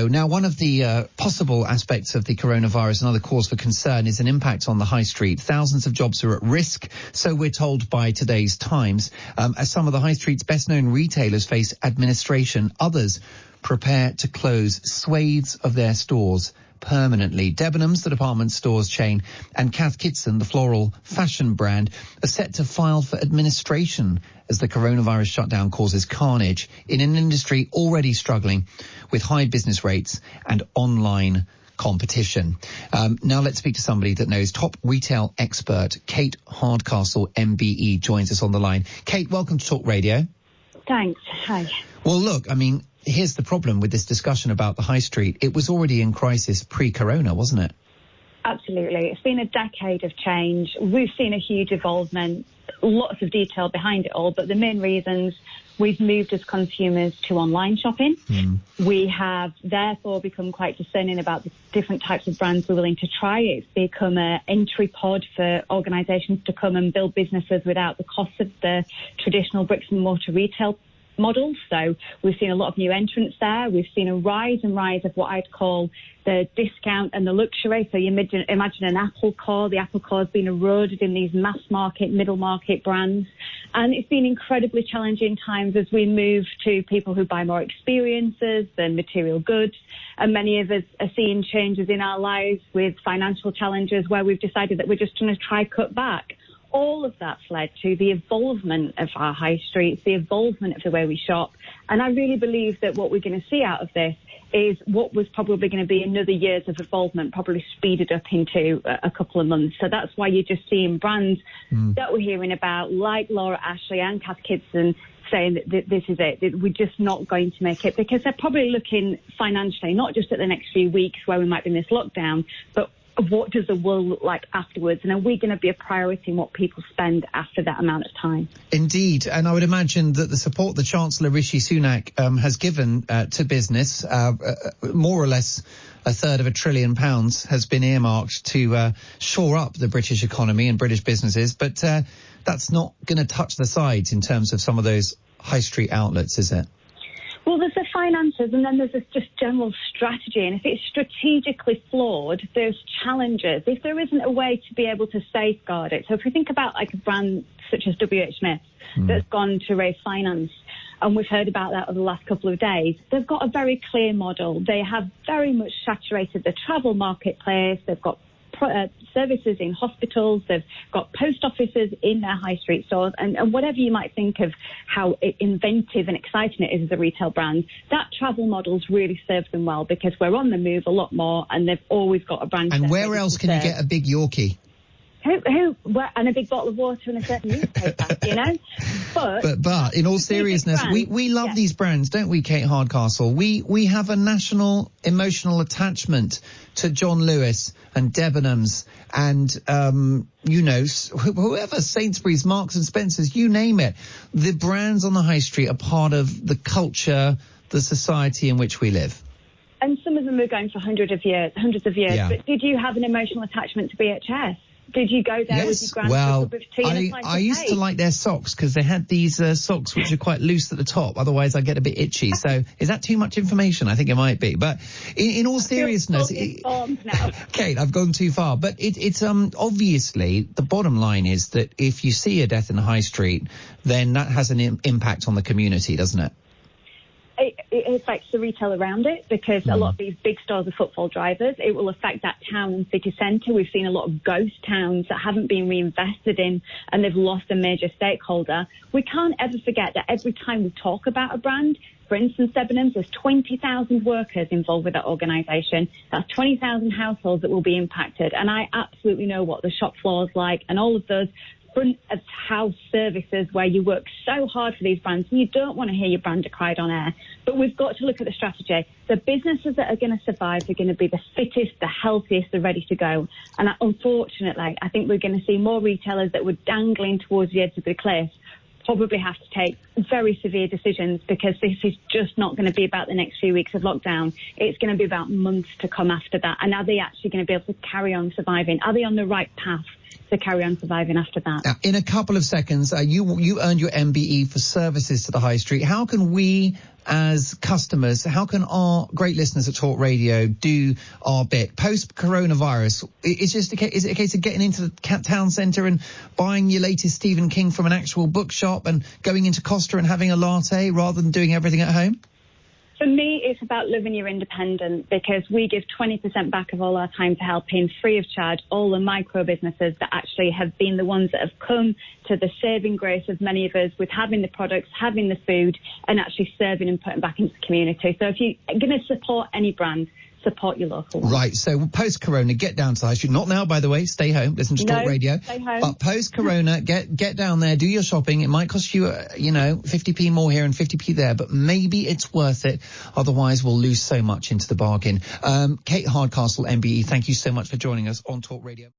Now, one of the possible aspects of the coronavirus, another cause for concern, is an impact on the high street. Thousands of jobs are at risk, so we're told by today's Times, as some of the high street's best-known retailers face administration. Others prepare to close swathes of their stores permanently. Debenhams, the department stores chain, and Cath Kidston, the floral fashion brand, are set to file for administration as the coronavirus shutdown causes carnage in an industry already struggling with high business rates and online competition. Now let's speak to somebody that knows. Top retail expert Kate Hardcastle MBE joins us on the line. Kate, welcome to Talk Radio. Thanks. Hi. Well, look, I mean, here's the problem with this discussion about the high street. It was already in crisis pre-corona, wasn't it? Absolutely. It's been a decade of change. We've seen a huge evolvement, lots of detail behind it all, but the main reasons: we've moved as consumers to online shopping. We have therefore become quite discerning about the different types of brands we're willing to try. It's become an entry pod for organisations to come and build businesses without the cost of the traditional bricks and mortar retail model. So we've seen a lot of new entrants there. We've seen a rise of what I'd call the discount and the luxury. So you imagine an Apple core. The Apple core has been eroded in these mass market, middle market brands. And it's been incredibly challenging times as we move to people who buy more experiences than material goods. And many of us are seeing changes in our lives with financial challenges where we've decided that we're just going to try cut back. All of that's led to the evolvement of our high streets, the evolvement of the way we shop. And I really believe that what we're going to see out of this is what was probably going to be another years of evolvement, probably speeded up into a couple of months. So that's why you're just seeing brands that we're hearing about, like Laura Ashley and Cath Kidston, saying that this is it, that we're just not going to make it, because they're probably looking financially, not just at the next few weeks where we might be in this lockdown, but what does the world look like afterwards? And are we going to be a priority in what people spend after that amount of time? Indeed. And I would imagine that the support the Chancellor Rishi Sunak has given to business, more or less £1/3 of £1 trillion has been earmarked to shore up the British economy and British businesses. But that's not going to touch the sides in terms of some of those high street outlets, is it? Well, there's the finances, and then there's this just general strategy. And if it's strategically flawed, there's challenges. If there isn't a way to be able to safeguard it. So if we think about like a brand such as WH Smith that's gone to raise finance, and we've heard about that over the last couple of days, they've got a very clear model. They have very much saturated the travel marketplace. They've got services in hospitals, they've got post offices in their high street stores, and whatever you might think of how inventive and exciting it is as a retail brand, that travel model's really served them well because we're on the move a lot more and they've always got a brand. And where else can you get a big Yorkie? And a big bottle of water and a certain newspaper, you know? But in all seriousness, we love these brands, don't we, Kate Hardcastle? We have a national emotional attachment to John Lewis and Debenhams and, whoever, Sainsbury's, Marks and Spencer's, you name it. The brands on the high street are part of the culture, the society in which we live. And some of them are going for hundreds of years. Yeah. But did you have an emotional attachment to BHS? Did you go there with your grand well, cup of tea and a slice I of used cake? to like their socks because they had these socks which are quite loose at the top. Otherwise, I get a bit itchy. So is that too much information? I think it might be. But in all seriousness, Kate, I've gone too far. But it's obviously the bottom line is that if you see a death in the high street, then that has an impact on the community, doesn't it? It affects the retail around it because a lot of these big stores are footfall drivers. It will affect that town and city centre. We've seen a lot of ghost towns that haven't been reinvested in and they've lost a major stakeholder. We can't ever forget that every time we talk about a brand, for instance, Debenhams, there's 20,000 workers involved with that organisation. That's 20,000 households that will be impacted. And I absolutely know what the shop floor is like and all of those front of house services where you work so hard for these brands and you don't want to hear your brand decried on air. But we've got to look at the strategy. The businesses that are going to survive are going to be the fittest, the healthiest, the ready to go. And unfortunately, I think we're going to see more retailers that were dangling towards the edge of the cliff probably have to take very severe decisions because this is just not going to be about the next few weeks of lockdown. It's going to be about months to come after that. And are they actually going to be able to carry on surviving? Are they on the right path to carry on surviving after that. Now, in a couple of seconds, you earned your MBE for services to the high street. How can we, as customers, how can our great listeners at Talk Radio do our bit post-coronavirus? Is it a case of getting into the town centre and buying your latest Stephen King from an actual bookshop and going into Costa and having a latte rather than doing everything at home? For me, it's about living your independent, because we give 20% back of all our time to helping free of charge all the micro businesses that actually have been the ones that have come to the saving grace of many of us with having the products, having the food, and actually serving and putting back into the community. So if you're going to support any brand, support your local one. Right, so post-corona, get down to the high street. Not now, by the way, stay home, listen to Talk Radio. Stay home. But post-corona, get down there, do your shopping. It might cost you, 50p more here and 50p there, but maybe it's worth it. Otherwise, we'll lose so much into the bargain. Kate Hardcastle MBE, thank you so much for joining us on Talk Radio.